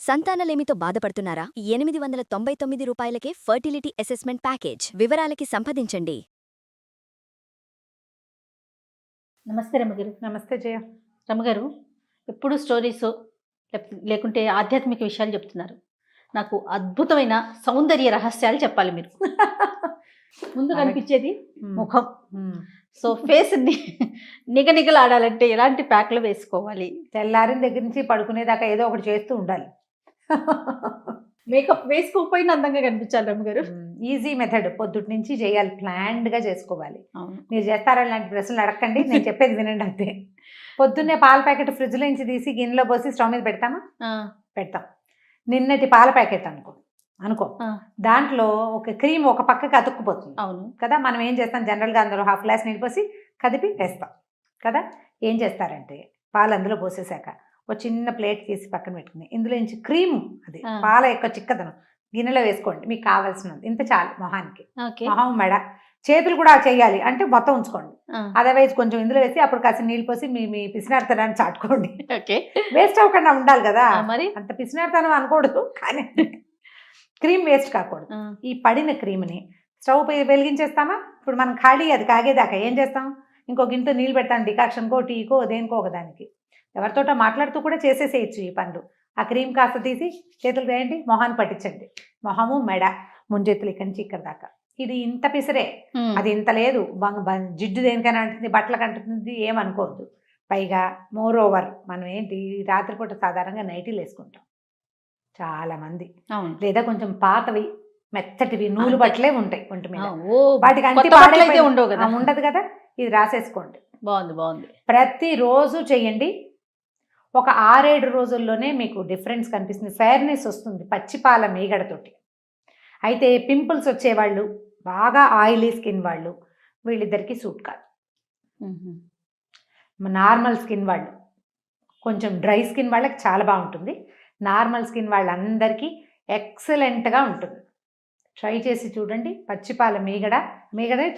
సంతానలేమితో బాధపడుతున్నారా? 899 రూపాయలకే fertility assessment package. వివరాలకి సంప్రదించండి. నమస్తే రమగారు. నమస్తే జయ. రమగారు, ఎప్పుడు స్టోరీస్ లేకుంటే ఆధ్యాత్మిక విషయాలు చెప్తున్నారు. నాకు అద్భుతమైన సౌందర్య రహస్యాలు చెప్పాలి మీరు. ముందు కనిపించేది ముఖం. సో ఫేస్ నిగనిగలాడాలంటే ఎలాంటి ప్యాక్లు వేసుకోవాలి? తెల్లారిన దగ్గర నుంచి పడుకునేదాకా ఏదో ఒకటి చేస్తూ ఉండాలి. మేకప్ వేసుకోకపోయినా అందంగా కనిపించాలి రమగారు. ఈజీ మెథడ్, పొద్దుటి నుంచి చేయాలి, ప్లాన్డ్గా చేసుకోవాలి. అవును. మీరు చేస్తారా ఇలాంటి ప్రశ్నలు అడగండి, నేను చెప్పేది వినండి అంతే. పొద్దున్నే పాల ప్యాకెట్ ఫ్రిడ్జ్లో నుంచి తీసి గిన్నెలో పోసి స్టవ్ మీద పెడతామా? పెడతాం. నిన్నటి పాల ప్యాకెట్ అనుకో దాంట్లో ఒక క్రీమ్ ఒక పక్కకి అతుక్కుపోతుంది. అవును కదా. మనం ఏం చేస్తాం, జనరల్గా అందులో హాఫ్ గ్లాస్ నీళ్ళు పోసి కదిపి వేస్తాం కదా. ఏం చేస్తారంటే పాలు అందులో పోసేసాక ఒక చిన్న ప్లేట్ తీసి పక్కన పెట్టుకుని ఇందులో నుంచి క్రీము, అది పాల యొక్క చిక్కదనం గిన్నెలో వేసుకోండి. మీకు కావాల్సినది ఇంత చాలు మొహానికి. మొహం మెడ చేతులు కూడా చేయాలి అంటే మొత్తం ఉంచుకోండి. అదర్వైజ్ కొంచెం ఇందులో వేసి అప్పుడు కాసిన నీళ్ళు పోసి మీ పిసినార్తనాన్ని చాటుకోండి. వేస్ట్ అవ్వకుండా ఉండాలి కదా. మరి అంత పిసినార్తనం అనకూడదు, కానీ క్రీమ్ వేస్ట్ కాకూడదు. ఈ పడిన క్రీమ్ని స్టవ్ వెలిగించేస్తామా? ఇప్పుడు మనం ఖాళీ అది కాగేదాకా ఏం చేస్తాం, ఇంకో గిన్నెతో నీళ్ళు పెడతాం, డికాక్షన్కో టీకో దేనికో ఒకదానికి. ఎవరితోటో మాట్లాడుతూ కూడా చేసేసేయచ్చు ఈ పనులు. ఆ క్రీమ్ కాస్త తీసి చేతులు వేయండి, మొహాన్ని పట్టించండి. మొహము మెడ ముంజెత్తులు ఇక్కడి నుంచి ఇక్కడ దాకా. ఇది ఇంత పిసరే, అది ఇంత లేదు. జిడ్డు దేనికైనా అంటుంది, బట్టలకు అంటుంది, ఏమనుకోవద్దు. పైగా మోర్ ఓవర్ మనం ఏంటి రాత్రిపూట సాధారణంగా నైటీలు వేసుకుంటాం చాలా మంది, లేదా కొంచెం పాతవి మెత్తటివి నూలు బట్టలే ఉంటాయి ఒంటి మీద. వాటికి అంటి ఉండదు కదా. ఇది రాసేసుకోండి. బాగుంది. ప్రతిరోజు చెయ్యండి. ఒక 6-7 రోజుల్లోనే మీకు డిఫరెన్స్ కనిపిస్తుంది, ఫెయిర్నెస్ వస్తుంది పచ్చిపాల మీగడతోటి. అయితే పింపుల్స్ వచ్చేవాళ్ళు, బాగా ఆయిలీ స్కిన్ వాళ్ళు, వీళ్ళిద్దరికీ సూట్ కాదు. నార్మల్ స్కిన్ వాళ్ళు, కొంచెం డ్రై స్కిన్ వాళ్ళకి చాలా బాగుంటుంది. నార్మల్ స్కిన్ వాళ్ళందరికీ ఎక్సలెంట్గా ఉంటుంది. ట్రై చేసి చూడండి. పచ్చిపాల మీగడ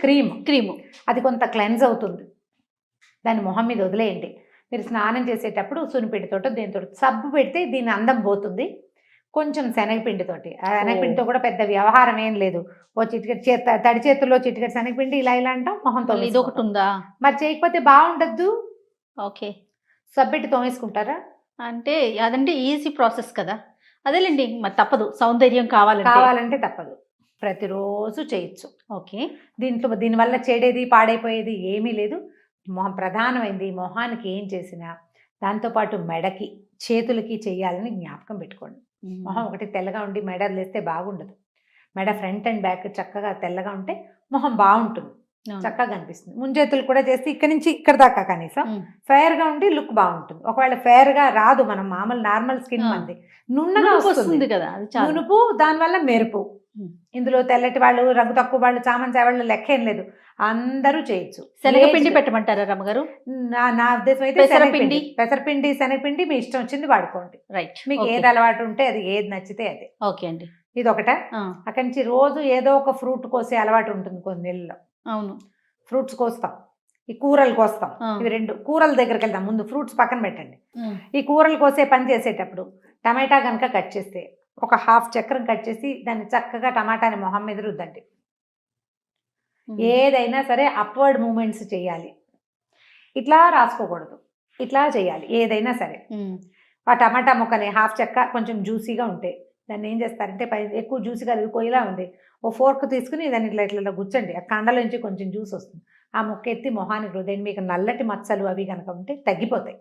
క్రీము అది కొంత క్లెన్స్ అవుతుంది. దాన్ని మొహం మీద వదిలేయండి. మీరు స్నానం చేసేటప్పుడు సునిపిండితోటో దేనితో సబ్బు పెడితే దీని అందం పోతుంది. కొంచెం శనగపిండితోటి, ఆ శనగపిండితో కూడా పెద్ద వ్యవహారం ఏం లేదు. ఓ చిటికెట్ తడి చేతుల్లో చిటికెట్ శనగపిండి ఇలా అంటాం, మొహంతో ఇది ఒకటి ఉందా? మరి చేయకపోతే బాగుండద్దు. ఓకే, సబ్బెట్టి తోమేసుకుంటారా అంటే అదంటే ఈజీ ప్రాసెస్ కదా. అదేలేండి, మరి తప్పదు, సౌందర్యం కావాలంటే తప్పదు. ప్రతిరోజు చేయొచ్చు. ఓకే. దీనివల్ల చెడేది పాడైపోయేది ఏమీ లేదు. మొహం ప్రధానమైంది. మొహానికి ఏం చేసినా దాంతోపాటు మెడకి చేతులకి చెయ్యాలని జ్ఞాపకం పెట్టుకోండి. మొహం ఒకటి తెల్లగా ఉండి మెడ లేస్తే బాగుండదు. మెడ ఫ్రంట్ అండ్ బ్యాక్ చక్కగా తెల్లగా ఉంటే మొహం బాగుంటుంది, చక్కగా కనిపిస్తుంది. ముంజేతులు కూడా చేస్తే ఇక్కడ నుంచి ఇక్కడ దాకా కనీసం ఫెయిర్గా ఉండి లుక్ బాగుంటుంది. ఒకవేళ ఫెయిర్గా రాదు, మనం మామూలు నార్మల్ స్కిన్ మంది నున్నగా వస్తుంది కదా, నునుపు, దానివల్ల మెరుపు. ఇందులో తెల్లటి వాళ్ళు, రంగు తక్కువ వాళ్ళు, చామంతి వాళ్ళు లెక్కేం లేదు, అందరూ చేయొచ్చు. శనగపిండి పెట్టమంటారా రమ్మగారు? నా ఉద్దేశం అయితే పెసరపిండి శనగపిండి మీ ఇష్టం వచ్చింది వాడుకోండి. రైట్. మీకు ఏది అలవాటు ఉంటే అది, ఏది నచ్చితే అదే. ఓకే అండి. ఇది ఒకట. అక్కడి నుంచి రోజు ఏదో ఒక ఫ్రూట్ కోసే అలవాటు ఉంటుంది కొన్ని నెలల్లో. అవును, ఫ్రూట్స్ కోస్తాం, ఈ కూరలు కోస్తాం. ఇవి రెండు కూరల దగ్గరికి వెళ్దాం. ముందు ఫ్రూట్స్ పక్కన పెట్టండి. ఈ కూరలు కోసే పని చేసేటప్పుడు టమాటా కనుక కట్ చేస్తే ఒక హాఫ్ చక్రం కట్ చేసి దాన్ని చక్కగా టమాటాని మొహం మీద రుద్దండి. ఏదైనా సరే అప్వర్డ్ మూమెంట్స్ చేయాలి, ఇట్లా రాసుకోకూడదు, ఇట్లా చేయాలి. ఏదైనా సరే ఆ టమాటా ముక్కని హాఫ్ చెక్క కొంచెం జ్యూసీగా ఉంటే దాన్ని ఏం చేస్తారంటే, ఎక్కువ జ్యూసీగా అది కొయ్యలా ఉంది, ఓ ఫోర్క్ తీసుకుని దాన్ని ఇట్లా గుచ్చండి. ఆ కండల నుంచి కొంచెం జ్యూస్ వస్తుంది. ఆ ముక్క ఎత్తి మొహానికి రుద్దండి. మీకు నల్లటి మచ్చలు అవి కనుక ఉంటే తగ్గిపోతాయి.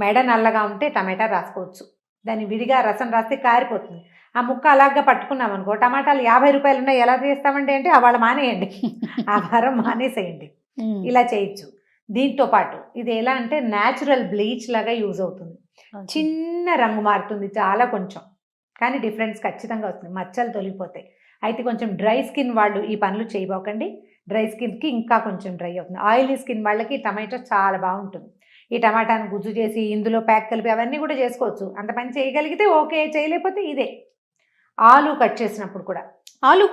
మెడ నల్లగా ఉంటే టమాటా రాసుకోవచ్చు. దాన్ని విడిగా రసం రాస్తే కారిపోతుంది. ఆ ముక్క అలాగా పట్టుకున్నాం అనుకో, టమాటాలు 50 రూపాయలు ఉన్నాయి, ఎలా చేస్తామండి అంటే వాళ్ళు మానేయండి, ఆ వారం మానేసేయండి. ఇలా చేయొచ్చు. దీంతో పాటు ఇది ఎలా అంటే న్యాచురల్ బ్లీచ్ లాగా యూజ్ అవుతుంది. చిన్న రంగు మారుతుంది, చాలా కొంచెం, కానీ డిఫరెన్స్ ఖచ్చితంగా వస్తుంది. మచ్చలు తొలగిపోతాయి. అయితే కొంచెం డ్రై స్కిన్ వాళ్ళు ఈ పనులు చేయబోకండి. డ్రై స్కిన్కి ఇంకా కొంచెం డ్రై అవుతుంది. ఆయిలీ స్కిన్ వాళ్ళకి టమాటో చాలా బాగుంటుంది. ఈ టమాటాను గుజ్జు చేసి ఇందులో ప్యాక్ కలిపి అవన్నీ కూడా చేసుకోవచ్చు. అంత పని చేయగలిగితే ఓకే, చేయలేకపోతే ఇదే. ఆలు కట్ చేసినప్పుడు కూడా, ఆలు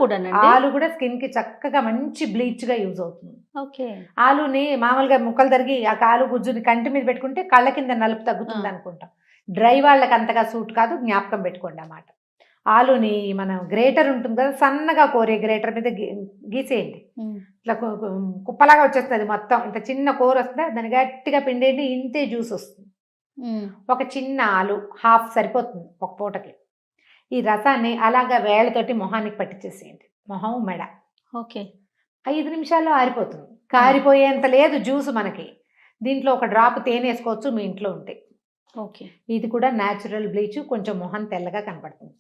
కూడా స్కిన్కి చక్కగా మంచి బ్లీచ్గా యూజ్ అవుతుంది. ఓకే. ఆలుని మామూలుగా ముక్కలు తరిగి ఆ ఆలు గుజ్జుని కంటి మీద పెట్టుకుంటే కళ్ళ కింద నలుపు తగ్గుతుంది అనుకుంటాం. డ్రై వాళ్ళకి అంతగా సూట్ కాదు, జ్ఞాపకం పెట్టుకోండి అన్నమాట. ఆలుని మనం గ్రేటర్ ఉంటుంది కదా, సన్నగా కోరే గ్రేటర్ మీద గీసేయండి. ఇట్లా కుప్పలాగా వచ్చేస్తుంది మొత్తం, ఇంత చిన్న కూర వస్తుంది, దాన్ని గట్టిగా పిండేయండి, ఇంతే జ్యూస్ వస్తుంది. ఒక చిన్న ఆలు హాఫ్ సరిపోతుంది ఒక పూటకి. ఈ రసాన్ని అలాగా వేళ్ళతోటి మొహానికి పట్టించేసేయండి, మొహం మెడ. ఓకే. 5 నిమిషాల్లో ఆరిపోతుంది. కారిపోయేంత లేదు జ్యూస్ మనకి. దీంట్లో ఒక డ్రాప్ తేనె వేసుకోవచ్చు మీ ఇంట్లో ఉంటే. ఓకే. ఇది కూడా న్యాచురల్ బ్లీచ్, కొంచెం మొహం తెల్లగా కనపడుతుంది,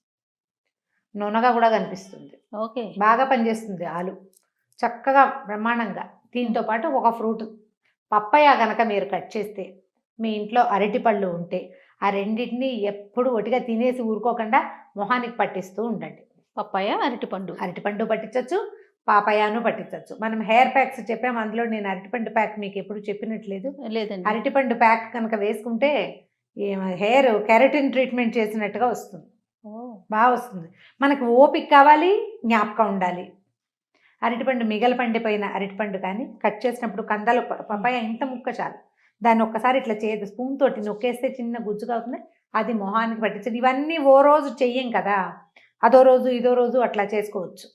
నూనెగా కూడా కనిపిస్తుంది. ఓకే. బాగా పనిచేస్తుంది ఆలు, చక్కగా బ్రహ్మాండంగా. దీంతో పాటు ఒక ఫ్రూట్ పప్పయ్య కనుక మీరు కట్ చేస్తే, మీ ఇంట్లో అరటిపళ్ళు ఉంటే ఆ రెండింటిని ఎప్పుడు ఒటిగా తినేసి ఊరుకోకుండా మొహానికి పట్టిస్తూ ఉండండి. పప్పాయ, అరటిపండు. అరటిపండు పట్టించవచ్చు, పాపయాను పట్టించవచ్చు. మనం హెయిర్ ప్యాక్స్ చెప్పాము, అందులో నేను అరటిపండు ప్యాక్ మీకు ఎప్పుడు చెప్పినట్లేదు. లేదండి. అరటిపండు ప్యాక్ కనుక వేసుకుంటే హెయిర్ కెరటిన్ ట్రీట్మెంట్ చేసినట్టుగా వస్తుంది, బాగా వస్తుంది. మనకు ఓపిక కావాలి, జ్ఞాపకం ఉండాలి. అరటిపండు మిగల పండిపోయిన అరటిపండు కానీ కట్ చేసినప్పుడు కందలు పప్పాయ ఇంత ముక్క చాలు, దాన్ని ఒక్కసారి ఇట్లా స్పూన్ తోటి నొక్కేస్తే చిన్న గుజ్జుగా అవుతుంది, అది మొహానికి పట్టించండి. ఇవన్నీ ఓ రోజు చెయ్యం కదా, అదో రోజు ఇదో రోజు అట్లా చేసుకోవచ్చు.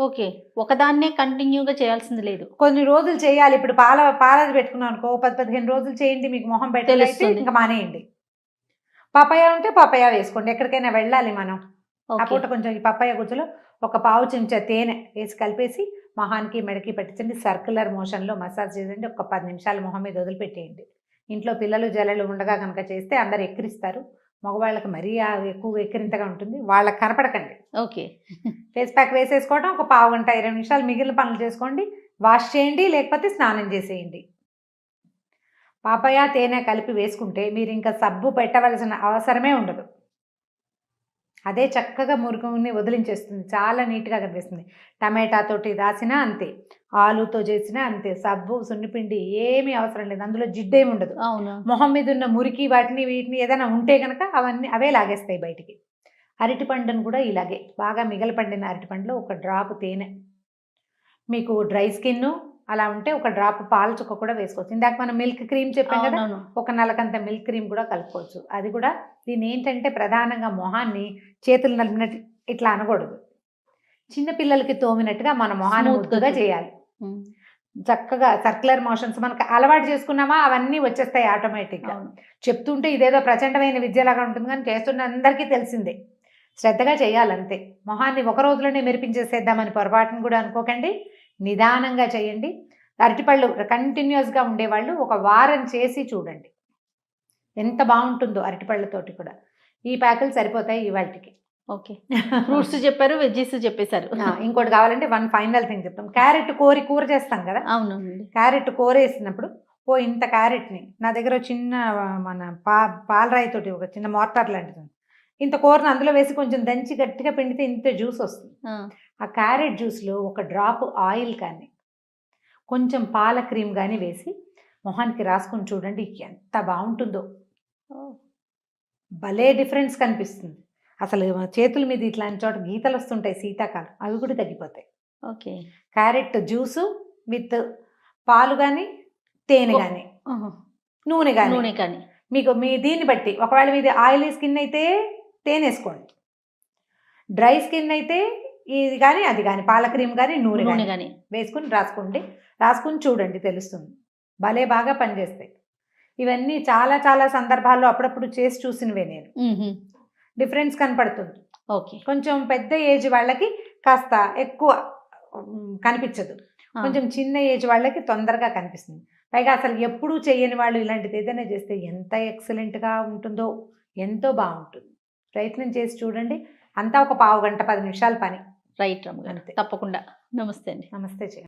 ఓకే. ఒకదాన్నే కంటిన్యూగా చేయాల్సింది లేదు, కొన్ని రోజులు చేయాలి. ఇప్పుడు పాలది పెట్టుకున్నాం అనుకో, 10-15 రోజులు చేయండి, మీకు మొహం పెట్టలేదు తెలుస్తుంది. ఇంకా మానేయండి. పపాయ ఉంటే పపాయ వేసుకోండి, ఎక్కడికైనా వెళ్ళాలి మనం, ఆ పూట కొంచెం ఈ పపాయ గుజ్జులో ఒక పావు చెంచా తేనె వేసి కలిపేసి మొహానికి మెడకి పట్టించండి. సర్క్యులర్ మోషన్లో మసాజ్ చేయండి, ఒక 10 నిమిషాలు మొహం మీద వదిలిపెట్టేయండి. ఇంట్లో పిల్లలు జల్లలు ఉండగా కనుక చేస్తే అందరు ఎక్కిరిస్తారు, మగవాళ్ళకి మరీ ఎక్కువ ఎక్కిరింతగా ఉంటుంది, వాళ్ళకి కనపడకండి. ఓకే. ఫేస్ ప్యాక్ వేసేసుకోవడం, ఒక పావు గంట 20 నిమిషాలు మిగిలిన పనులు చేసుకోండి, వాష్ చేయండి, లేకపోతే స్నానం చేసేయండి. పాపయ తేనె కలిపి వేసుకుంటే మీరు ఇంకా సబ్బు పెట్టవలసిన అవసరమే ఉండదు, అదే చక్కగా మురుగుని వదిలించేస్తుంది, చాలా నీట్గా కనిపిస్తుంది. టమాటాతోటి రాసినా అంతే, ఆలుతో చేసినా అంతే, సబ్బు సున్నిపిండి ఏమీ అవసరం లేదు, అందులో జిడ్డేమి ఉండదు. అవును. మొహం మీద ఉన్న మురికి వీటిని ఏదైనా ఉంటే కనుక అవే లాగేస్తాయి బయటికి. అరటిపండును కూడా ఇలాగే బాగా మిగలపండిన అరటిపండులో ఒక డ్రాప్ తేనె, మీకు డ్రై స్కిన్ అలా ఉంటే ఒక డ్రాప్ పాల చుక్క కూడా వేసుకోవచ్చు. ఇందాక మనం మిల్క్ క్రీమ్ చెప్పాం కదా, ఒక నలకంత మిల్క్ క్రీమ్ కూడా కలుపుకోవచ్చు. అది కూడా దీని ఏంటంటే ప్రధానంగా మొహాన్ని చేతులు నలిపినట్టు ఇట్లా అనకూడదు, చిన్నపిల్లలకి తోమినట్టుగా మన మొహాన్ని ముద్దుగా చేయాలి. చక్కగా సర్క్యులర్ మోషన్స్ మనకు అలవాటు చేసుకున్నామా అవన్నీ వచ్చేస్తాయి ఆటోమేటిక్గా. చెప్తుంటే ఇదేదో ప్రచండమైన విద్యలాగా ఉంటుంది, కానీ చేస్తున్న అందరికీ తెలిసిందే. శ్రద్ధగా చేయాలంతే. మొహాన్ని ఒక రోజులోనే మెరిపించేసేద్దామని పొరపాటును కూడా అనుకోకండి, నిదానంగా చేయండి. అరటిపళ్ళు కంటిన్యూస్గా ఉండేవాళ్ళు ఒక వారం చేసి చూడండి, ఎంత బాగుంటుందో అరటిపళ్ళతోటి కూడా. ఈ ప్యాకులు సరిపోతాయి ఇవాళకి. ఓకే. ఫ్రూట్స్ చెప్పారు, వెజ్జీస్ చెప్పేశారు. ఇంకోటి కావాలంటే వన్ ఫైనల్ థింగ్ చెప్తాం. క్యారెట్ కూర చేస్తాం కదా, అవునండి. క్యారెట్ కూర వేసినప్పుడు ఇంత క్యారెట్ని, నా దగ్గర చిన్న మన పాలరాయితోటి ఒక చిన్న మోర్టార్ లాంటిది, ఇంత కూరను అందులో వేసి కొంచెం దంచి గట్టిగా పిండితే ఇంత జ్యూస్ వస్తుంది. ఆ క్యారెట్ జ్యూస్లో ఒక డ్రాప్ ఆయిల్ కానీ కొంచెం పాల క్రీమ్ కానీ వేసి మొహానికి రాసుకొని చూడండి, ఎంత బాగుంటుందో. భలే డిఫరెన్స్ కనిపిస్తుంది. అసలు చేతుల మీద ఇట్లాంటి చోట గీతలు వస్తుంటాయి శీతాకాలం, అవి కూడా తగ్గిపోతాయి. ఓకే. క్యారెట్ జ్యూసు విత్ పాలు కానీ తేనె కానీ నూనె కానీ మీకు మీ దీన్ని బట్టి, ఒకవేళ మీది ఆయిలీ స్కిన్ అయితే తేనె వేసుకోండి, డ్రై స్కిన్ అయితే ఇది కానీ అది కానీ పాల క్రీమ్ కానీ నూనె కానీ వేసుకుని రాసుకుని చూడండి, తెలుస్తుంది. భలే బాగా పనిచేస్తాయి. ఇవన్నీ చాలా చాలా సందర్భాల్లో అప్పుడప్పుడు చేసి చూసినవే నేను, డిఫరెన్స్ కనపడుతుంది. ఓకే. కొంచెం పెద్ద ఏజ్ వాళ్ళకి కాస్త ఎక్కువ కనిపించదు, కొంచెం చిన్న ఏజ్ వాళ్ళకి తొందరగా కనిపిస్తుంది. పైగా అసలు ఎప్పుడూ చేయని వాళ్ళు ఇలాంటిది ఏదైనా చేస్తే ఎంత ఎక్సలెంట్గా ఉంటుందో, ఎంతో బాగుంటుంది. ప్రయత్నం చేసి చూడండి, అంతా ఒక పావు గంట 10 నిమిషాల పని. రైట్ రమ్మ గారు, తప్పకుండా. నమస్తే అండి. నమస్తే.